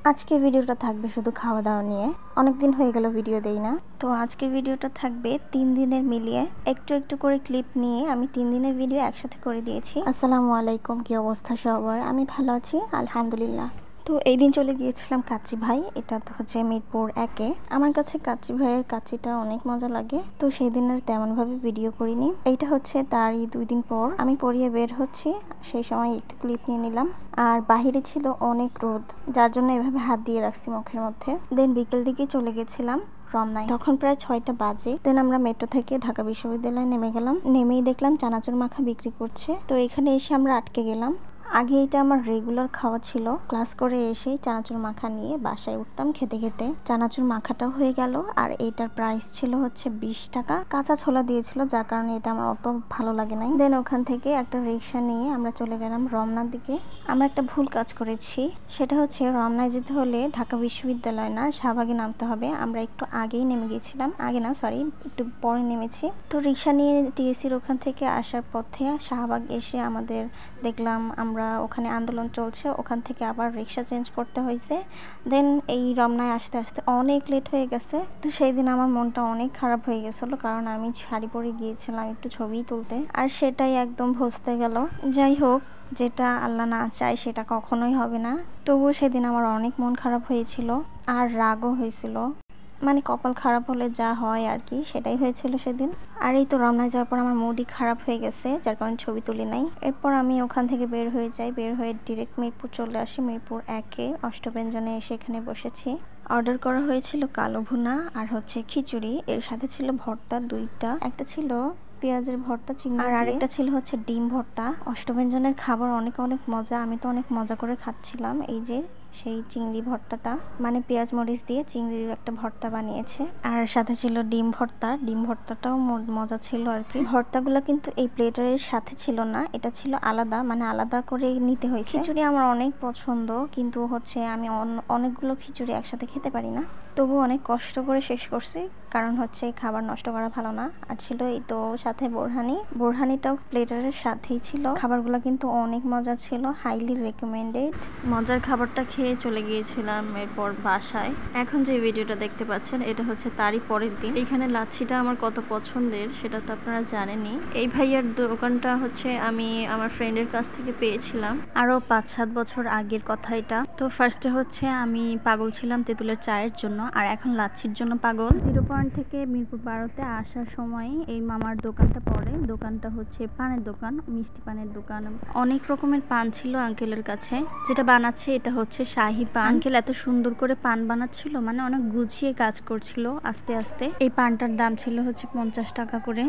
আজকের ভিডিওটা থাকবে শুধু খাওয়া দাওয়া নিয়ে। অনেক দিন হয়ে গেল ভিডিও দেই না, তো আজকের ভিডিওটা থাকবে 3 দিনের মিলিয়ে একটু একটু করে ক্লিপ নিয়ে আমি 3 দিনের ভিডিও একসাথে করে দিয়েছি। আসসালামু আলাইকুম, কি অবস্থা সবার? আমি ভালো আছি আলহামদুলিল্লাহ। তো এই দিন চলে গিয়েছিলাম কাচ্চি ভাই, এটা তো হচ্ছে মিরপুর 1-এ। আমার কাছে কাচ্চি ভাইয়ের কাচ্চিটা অনেক মজা লাগে, তো সেই দিন আর তেমনভাবে ভিডিও করিনি। এইটা হচ্ছে তারই 2 দিন পর আমি পরিয়ে বের হচ্ছি, সেই সময় একটু ক্লিপ নিয়ে নিলাম। আর বাহিরে ছিল অনেক রোদ, যার জন্য এভাবে হাত দিয়ে রাখছি মুখের মধ্যে। দেন বিকেল দিকে চলে গেছিলাম রমনায়, তখন প্রায় 6টা বাজে। দেন আমরা মেট্রো থেকে ঢাকা বিশ্ববিদ্যালয়ে নেমে গেলাম। নেমেই দেখলাম চানাচুর মাখা বিক্রি করছে, তো এখানে এসে আমরা আটকে গেলাম। আগে এটা আমার রেগুলার খাওয়া ছিল, ক্লাস করে এসেই চানাচুর মাখা নিয়ে বাসায় উঠতাম খেতে খেতে। চানাচুর মাখাটাও হয়ে গেল, আর এইটার প্রাইস ছিল হচ্ছে 20 টাকা। কাঁচা ছোলা দিয়েছিল, যার কারণে এটা আমার অত ভালো লাগে নাই। দেন ওখান থেকে একটা রিক্সা নিয়ে আমরা চলে গেলাম রমনার দিকে। আমরা একটা ভুল কাজ করেছি, সেটা হচ্ছে রমনায় যেতে হলে ঢাকা বিশ্ববিদ্যালয় না, শাহবাগে নামতে হবে। আমরা একটু আগেই নেমে গেছিলাম, আগে না সরি একটু পরে নেমেছি। তো রিক্সা নিয়ে টিএসসির ওখান থেকে আসার পথে শাহবাগ এসে আমাদের দেখলাম আমরা ওখানে আন্দোলন চলছে, ওখান থেকে আবার রিক্সা চেঞ্জ করতে হয়েছে। দেন এই রমনায় আসতে আসতে অনেক লেট হয়ে গেছে। তো সেই দিন আমার মনটা অনেক খারাপ হয়ে গেছিলো, কারণ আমি শাড়ি পরে গিয়েছিলাম একটু ছবি তুলতে, আর সেটাই একদম ভসতে গেল। যাই হোক, যেটা আল্লাহ না চায় সেটা কখনোই হবে না। তবুও সেদিন আমার অনেক মন খারাপ হয়েছিল, আর রাগও হয়েছিল। মানে কপাল খারাপ হলে যা হয় আর কি, সেটাই হয়েছিল সেদিন। আর এই তো রমনায় যাওয়ার পর আমার মুডই খারাপ হয়ে গেছে, যার কারণে ছবি তুলি নাই। এরপর আমি ওখান থেকে বের হয়ে যাই, বের হয়ে ডিরেক্ট মিরপুর চলে আসি। মিরপুর 1-এ অষ্টব্যঞ্জনে এসে এখানে বসেছি। অর্ডার করা হয়েছিল কালো ভুনা আর হচ্ছে খিচুড়ি, এর সাথে ছিল ভর্তা 2টা। একটা ছিল পেঁয়াজের ভর্তা চিংড়ি, আর আরেকটা ছিল হচ্ছে ডিম ভর্তা। অষ্টব্যঞ্জনের খাবার অনেক অনেক মজা, আমি তো অনেক মজা করে খাচ্ছিলাম। এই যে সেই চিংড়ি ভর্তাটা, মানে পেঁয়াজ মরিচ দিয়ে চিংড়ির একটা ভর্তা বানিয়েছে, আর সাথে ছিল ডিম ভর্তা। ডিম ভর্তাটাও মজা ছিল আর কি। ভর্তাগুলো কিন্তু এই প্লেটারের সাথে ছিল না, এটা ছিল আলাদা, মানে আলাদা করে নিতে হয়েছে। খিচুড়ি আমার অনেক পছন্দ, কিন্তু হচ্ছে আমি অনেকগুলো খিচুড়ি একসাথে খেতে পারি না, তবু অনেক কষ্ট করে শেষ করছি, কারণ হচ্ছে খাবার নষ্ট করা ভালো না। আর ছিল এই তো সাথে বোরহানিটাও প্লেটারের সাথেই ছিল। খাবারগুলো কিন্তু অনেক মজা ছিল, হাইলি রেকমেন্ডেড। মজার খাবারটা খেয়ে চলে গিয়েছিলাম এরপর বাসায়। এখন যে ভিডিওটা দেখতে পাচ্ছেন এটা হচ্ছে তারই পরের দিন। এখানে লাচ্ছিটা আমার কত পছন্দের সেটা তো আপনারা জানেনই। এই ভাইয়ার দোকানটা হচ্ছে আমি আমার ফ্রেন্ডের কাছ থেকে পেয়েছিলাম আরো 5-7 বছর আগের কথা এটা। তো ফার্স্টে হচ্ছে আমি পাগল ছিলাম তেঁতুলের চায়ের জন্য, আর এখন লাচ্ছির জন্য পাগল। 0 পয়েন্ট থেকে মিরপুর 12-তে আসার সময় এই মামার দোকানটা পড়ে। দোকানটা হচ্ছে পানের দোকান, মিষ্টি পানের দোকান। অনেক রকমের পান ছিল আঙ্কেলের কাছে। যেটা বানাচ্ছে এটা হচ্ছে শাহী পান। আঙ্কেল এত সুন্দর করে পান বানাচ্ছিল, মানে অনেক গুছিয়ে কাজ করছিল আস্তে আস্তে। এই পানটার দাম ছিল হচ্ছে 50 টাকা করে।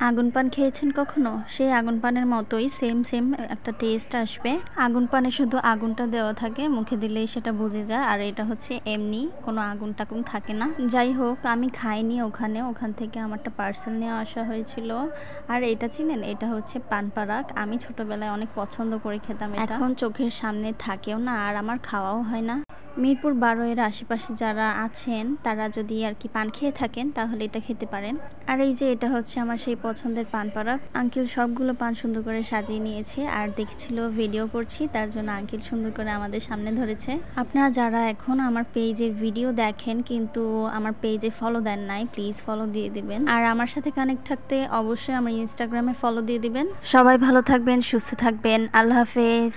আগুন পান খেয়েছেন কখনো? সেই আগুন পানের মতোই সেম একটা টেস্ট আসবে। আগুন পানে শুধু আগুনটা দেওয়া থাকে, মুখে দিলেই সেটা বুঝে যায়, আর এটা হচ্ছে এমনি কোনো আগুন টাগুন থাকে না। যাই হোক, আমি খাইনি ওখান থেকে আমারটা পার্সেল নিয়ে আসা হয়েছিল। আর এটা চিনেন, এটা হচ্ছে পান পারাক। আমি ছোটবেলায় অনেক পছন্দ করে খেতাম, এখন চোখের সামনে থাকেও না, আর আমার খাওয়াও হয় না। মিরপুর 12-এর আশেপাশে যারা আছেন তারা যদি আর কি পান খেয়ে থাকেন তাহলে এটা খেতে পারেন। আর এই যে এটা হচ্ছে আমার সেই পছন্দের পান পারাক। আঙ্কেল সবগুলো পান সুন্দর করে সাজিয়ে নিয়েছে, আর দেখছিল ভিডিও করছি, তার জন্য আঙ্কেল সুন্দর করে আমাদের সামনে ধরেছে। আপনারা যারা এখন আমার পেজের ভিডিও দেখেন কিন্তু আমার পেজে ফলো দেন নাই, প্লিজ ফলো দিয়ে দিবেন। আর আমার সাথে কানেক্ট থাকতে অবশ্যই আমার ইনস্টাগ্রামে ফলো দিয়ে দিবেন। সবাই ভালো থাকবেন, সুস্থ থাকবেন, আল্লাহ হাফেজ।